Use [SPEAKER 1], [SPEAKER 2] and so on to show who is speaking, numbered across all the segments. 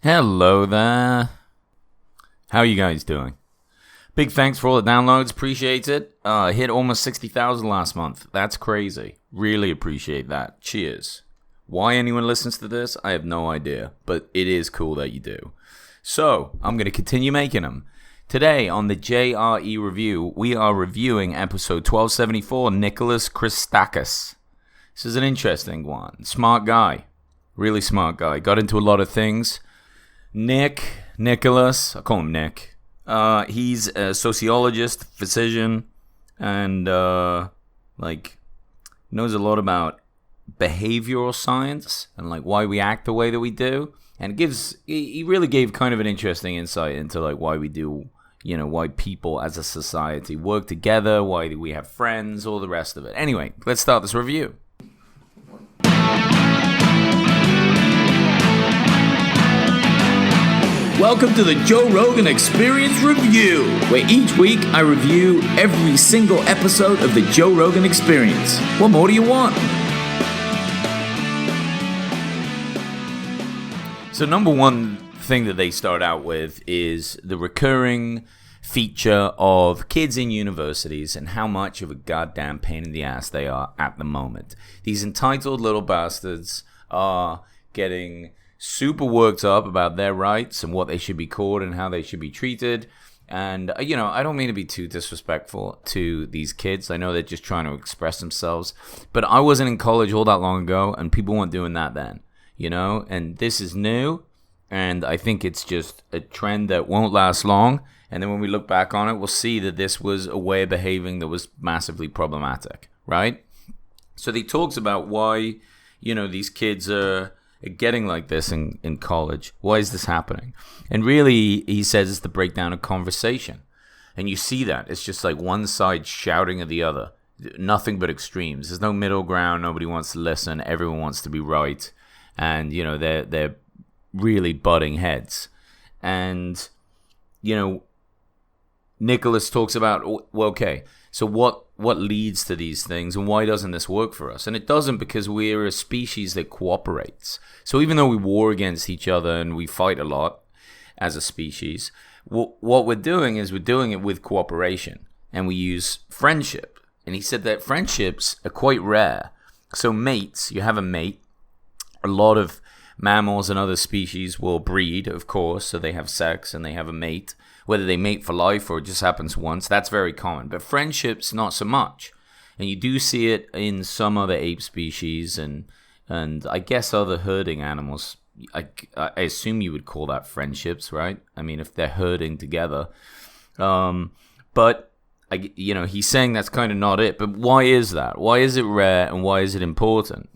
[SPEAKER 1] Hello there. How are you guys doing? Big thanks for all the downloads. Appreciate it. Hit almost 60,000 last month. That's crazy. Really appreciate that. Cheers. Why anyone listens to this, I have no idea. But it is cool that you do. So, I'm going to continue making them. Today on the JRE review, we are reviewing episode 1274, Nicholas Christakis. This is an interesting one. Smart guy. Really smart guy. Got into a lot of things. Nicholas, I call him Nick. He's a sociologist, physician, and knows a lot about behavioral science and why we act the way that we do. And he really gave kind of an interesting insight into why we do, why people as a society work together, why we have friends, all the rest of it. Anyway, let's start this review. Welcome to the Joeroganexperiencereview, where each week I review every single episode of the Joe Rogan Experience. What more do you want? So number one thing that they start out with is the recurring feature of kids in universities and how much of a goddamn pain in the ass they are at the moment. These entitled little bastards are getting super worked up about their rights and what they should be called and how they should be treated. And, I don't mean to be too disrespectful to these kids. I know they're just trying to express themselves. But I wasn't in college all that long ago, and people weren't doing that then, And this is new, and I think it's just a trend that won't last long. And then when we look back on it, we'll see that this was a way of behaving that was massively problematic, right? So he talks about why, these kids are getting like this in college. Why is this happening? And really, he says it's the breakdown of conversation. And you see that. It's just one side shouting at the other. Nothing but extremes. There's no middle ground. Nobody wants to listen. Everyone wants to be right. And, they're really butting heads. And, Nicholas talks about, well, okay, so what leads to these things and why doesn't this work for us? And it doesn't, because we're a species that cooperates. So even though we war against each other and we fight a lot as a species, what we're doing is we're doing it with cooperation, and we use friendship. And he said that friendships are quite rare. So mates, you have a mate. A lot of mammals and other species will breed, of course, so they have sex and they have a mate. Whether they mate for life or it just happens once, that's very common. But friendships, not so much. And you do see it in some other ape species and I guess other herding animals. I assume you would call that friendships, right? I mean, if they're herding together. But, he's saying that's kind of not it. But why is that? Why is it rare and why is it important?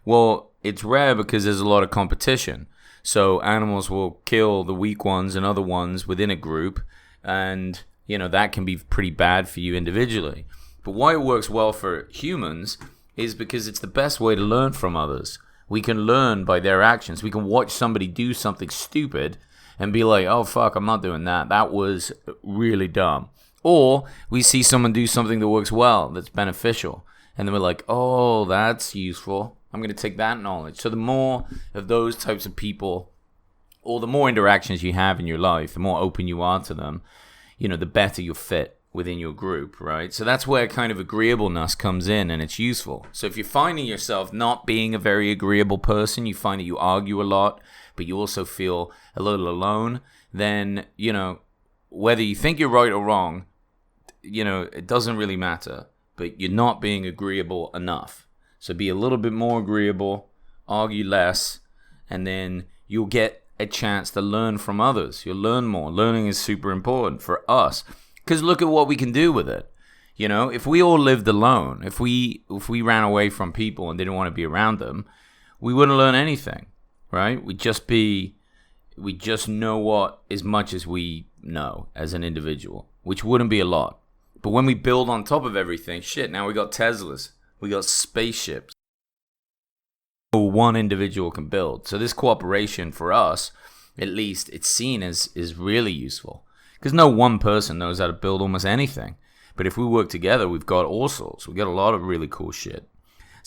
[SPEAKER 1] Well, it's rare because there's a lot of competition. So animals will kill the weak ones and other ones within a group, and, that can be pretty bad for you individually. But why it works well for humans is because it's the best way to learn from others. We can learn by their actions. We can watch somebody do something stupid and be like, oh, fuck, I'm not doing that. That was really dumb. Or we see someone do something that works well, that's beneficial, and then we're like, oh, that's useful. I'm going to take that knowledge. So the more of those types of people, or the more interactions you have in your life, the more open you are to them, the better you'll fit within your group, right? So that's where kind of agreeableness comes in, and it's useful. So if you're finding yourself not being a very agreeable person, you find that you argue a lot, but you also feel a little alone, then, whether you think you're right or wrong, it doesn't really matter, but you're not being agreeable enough. So be a little bit more agreeable, argue less, and then you'll get a chance to learn from others. You'll learn more. Learning is super important for us, because look at what we can do with it. If we all lived alone, if we ran away from people and didn't want to be around them, we wouldn't learn anything, right? We just know what as much as we know as an individual, which wouldn't be a lot. But when we build on top of everything, now we got Teslas. We got spaceships. One individual can build. So this cooperation for us, at least, it's seen as is really useful. Because no one person knows how to build almost anything. But if we work together, we've got all sorts. We've got a lot of really cool shit.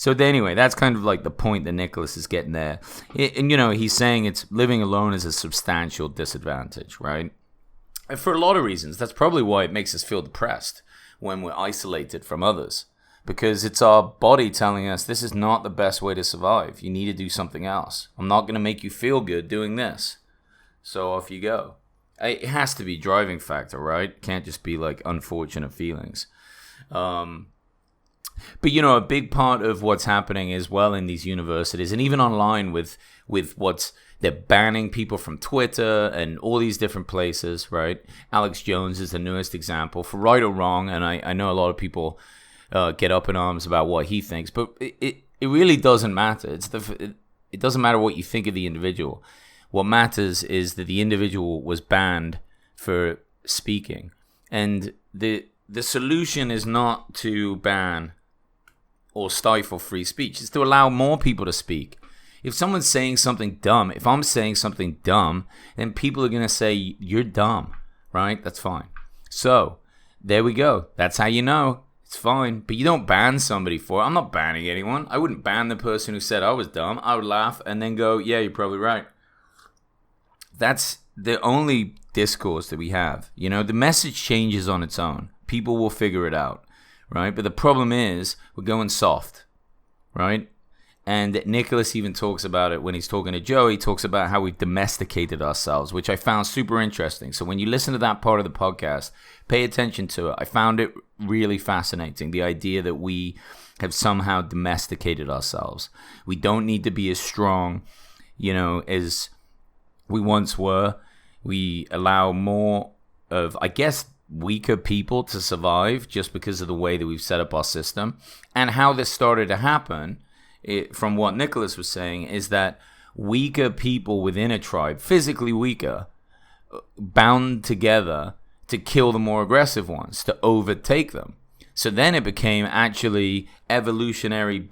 [SPEAKER 1] So anyway, that's kind of like the point that Nicholas is getting there. And, he's saying it's living alone is a substantial disadvantage, right? And for a lot of reasons. That's probably why it makes us feel depressed when we're isolated from others. Because it's our body telling us this is not the best way to survive. You need to do something else. I'm not going to make you feel good doing this. So off you go. It has to be a driving factor, right? It can't just be like unfortunate feelings. But, a big part of what's happening as well in these universities and even online with they're banning people from Twitter and all these different places, right? Alex Jones is the newest example, for right or wrong. And I know a lot of people get up in arms about what he thinks, but it really doesn't matter. It doesn't matter what you think of the individual. What matters is that the individual was banned for speaking. And the solution is not to ban or stifle free speech. It's to allow more people to speak. If someone's saying something dumb, if I'm saying something dumb, then people are going to say, you're dumb, right? That's fine. So, there we go. That's how you know. It's fine. But you don't ban somebody for it. I'm not banning anyone. I wouldn't ban the person who said I was dumb. I would laugh and then go, yeah, you're probably right. That's the only discourse that we have. The message changes on its own. People will figure it out, right? But the problem is we're going soft, right? And Nicholas even talks about it when he's talking to Joe. He talks about how we've domesticated ourselves, which I found super interesting. So when you listen to that part of the podcast, pay attention to it. I found it really fascinating, the idea that we have somehow domesticated ourselves. We don't need to be as strong, as we once were. We allow more of, I guess, weaker people to survive just because of the way that we've set up our system. And how this started to happen, from what Nicholas was saying, is that weaker people within a tribe, physically weaker, bound together to kill the more aggressive ones, to overtake them. So then it became actually evolutionarily,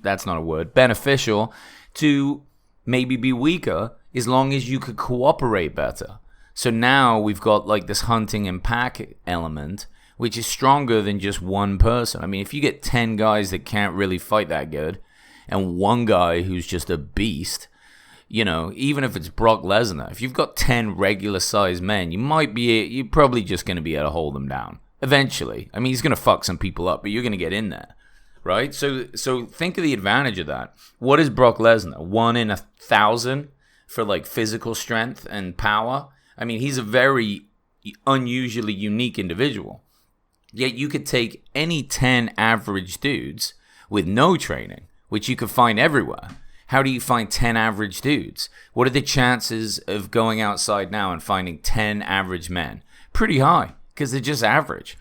[SPEAKER 1] that's not a word, beneficial to maybe be weaker as long as you could cooperate better. So now we've got like this hunting and pack element, which is stronger than just one person. I mean, if you get 10 guys that can't really fight that good and one guy who's just a beast, even if it's Brock Lesnar, if you've got 10 regular sized men, you're probably just going to be able to hold them down eventually. I mean, he's going to fuck some people up, but you're going to get in there. Right? So think of the advantage of that. What is Brock Lesnar? 1 in 1,000 for like physical strength and power? I mean, he's a very unusually unique individual. Yet you could take any 10 average dudes with no training, which you could find everywhere. How do you find 10 average dudes? What are the chances of going outside now and finding 10 average men? Pretty high, because they're just average.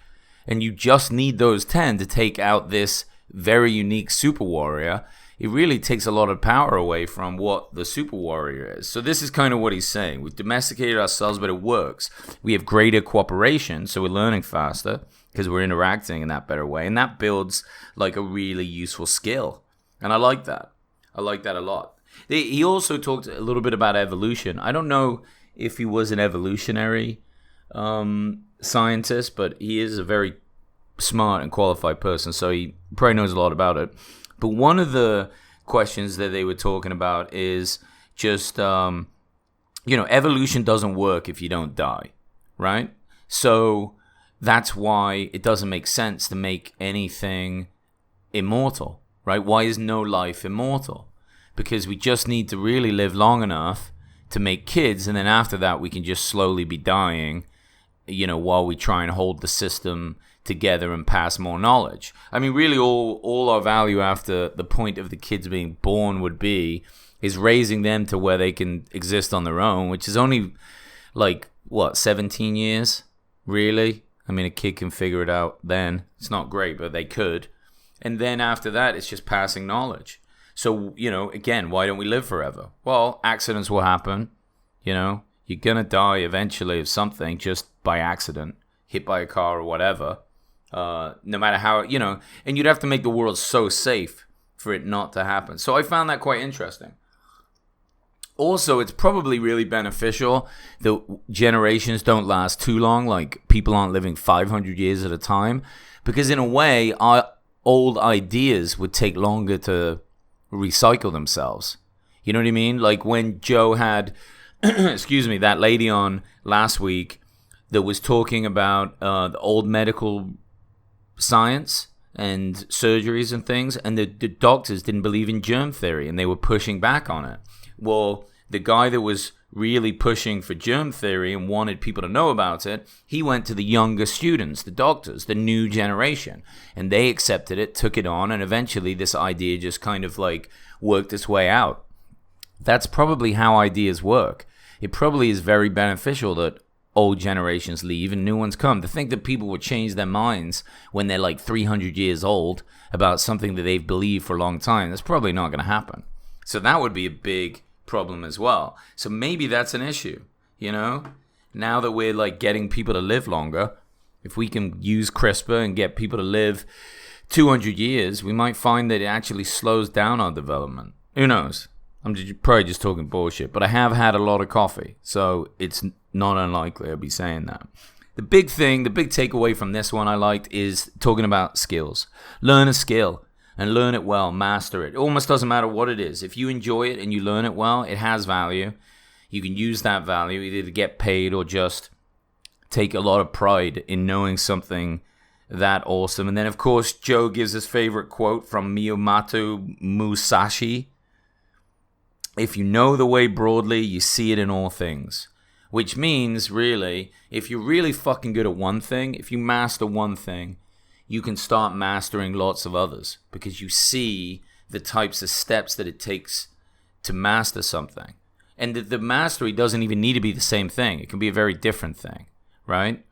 [SPEAKER 1] And you just need those 10 to take out this very unique super warrior. It really takes a lot of power away from what the super warrior is. So this is kind of what he's saying. We've domesticated ourselves, but it works. We have greater cooperation, so we're learning faster because we're interacting in that better way. And that builds like a really useful skill. And I like that. I like that a lot. He also talked a little bit about evolution. I don't know if he was an evolutionary scientist, but he is a very smart and qualified person, so he probably knows a lot about it. But one of the questions that they were talking about is just, evolution doesn't work if you don't die, right? So that's why it doesn't make sense to make anything immortal, right? Why is no life immortal? Because we just need to really live long enough to make kids, and then after that we can just slowly be dying, while we try and hold the system together and pass more knowledge. I mean, really all our value after the point of the kids being born would be is raising them to where they can exist on their own, which is only 17 years, really? I mean, a kid can figure it out then. It's not great, but they could. And then after that, it's just passing knowledge. So, again, why don't we live forever? Well, accidents will happen. You're going to die eventually of something just by accident, hit by a car or whatever. No matter how, and you'd have to make the world so safe for it not to happen. So I found that quite interesting. Also, it's probably really beneficial that generations don't last too long, like people aren't living 500 years at a time, because in a way, old ideas would take longer to recycle themselves. You know what I mean? Like when Joe had, excuse me, that lady on last week that was talking about the old medical science and surgeries and things, and the doctors didn't believe in germ theory, and they were pushing back on it. Well, the guy that was really pushing for germ theory and wanted people to know about it, he went to the younger students, the doctors, the new generation, and they accepted it, took it on, and eventually this idea just kind of like worked its way out. That's probably how ideas work. It probably is very beneficial that old generations leave and new ones come. To think that people would change their minds when they're like 300 years old about something that they've believed for a long time, that's probably not going to happen. So that would be a big problem as well. So maybe that's an issue, you know? Now that we're like getting people to live longer, if we can use CRISPR and get people to live 200 years, we might find that it actually slows down our development. Who knows? I'm probably just talking bullshit, but I have had a lot of coffee, so it's not unlikely I'll be saying that. The big takeaway from this one I liked is talking about skills. Learn a skill. And learn it well, master it. It almost doesn't matter what it is. If you enjoy it and you learn it well, it has value. You can use that value either to get paid or just take a lot of pride in knowing something that awesome. And then, of course, Joe gives his favorite quote from Miyamoto Musashi. If you know the way broadly, you see it in all things. Which means, really, if you're really fucking good at one thing, if you master one thing, you can start mastering lots of others because you see the types of steps that it takes to master something. And the mastery doesn't even need to be the same thing. It can be a very different thing, right?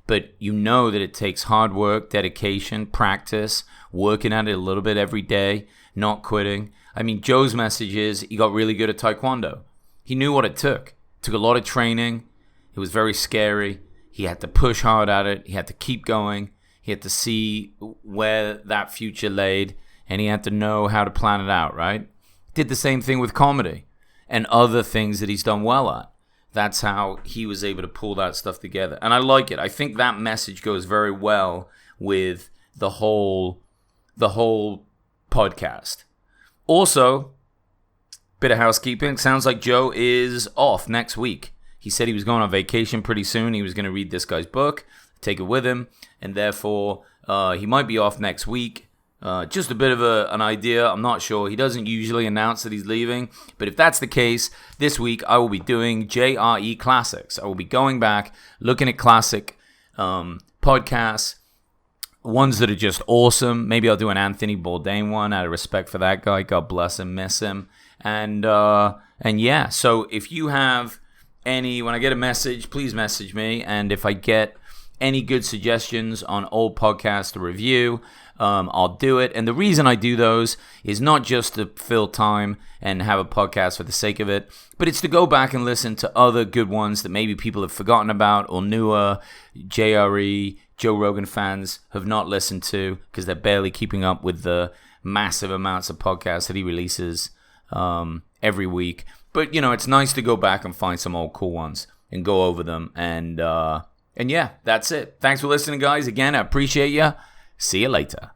[SPEAKER 1] But you know that it takes hard work, dedication, practice, working at it a little bit every day, not quitting. I mean, Joe's message is he got really good at Taekwondo. He knew what it took. It took a lot of training. It was very scary. He had to push hard at it. He had to keep going. He had to see where that future laid, and he had to know how to plan it out, right? Did the same thing with comedy and other things that he's done well at. That's how he was able to pull that stuff together. And I like it. I think that message goes very well with the whole podcast. Also, bit of housekeeping. Sounds like Joe is off next week. He said he was going on vacation pretty soon. He was going to read this guy's book, take it with him, and therefore he might be off next week. Just a bit of an idea. I'm not sure. He doesn't usually announce that he's leaving, but if that's the case, this week I will be doing JRE Classics. I will be going back, looking at classic podcasts, ones that are just awesome. Maybe I'll do an Anthony Bourdain one out of respect for that guy. God bless him, miss him. And yeah, so if you have any, when I get a message, please message me. And if I get any good suggestions on old podcasts to review, I'll do it. And the reason I do those is not just to fill time and have a podcast for the sake of it, but it's to go back and listen to other good ones that maybe people have forgotten about or newer JRE, Joe Rogan fans have not listened to because they're barely keeping up with the massive amounts of podcasts that he releases every week. But, you know, it's nice to go back and find some old cool ones and go over them. And yeah, that's it. Thanks for listening, guys. Again, I appreciate you. See you later.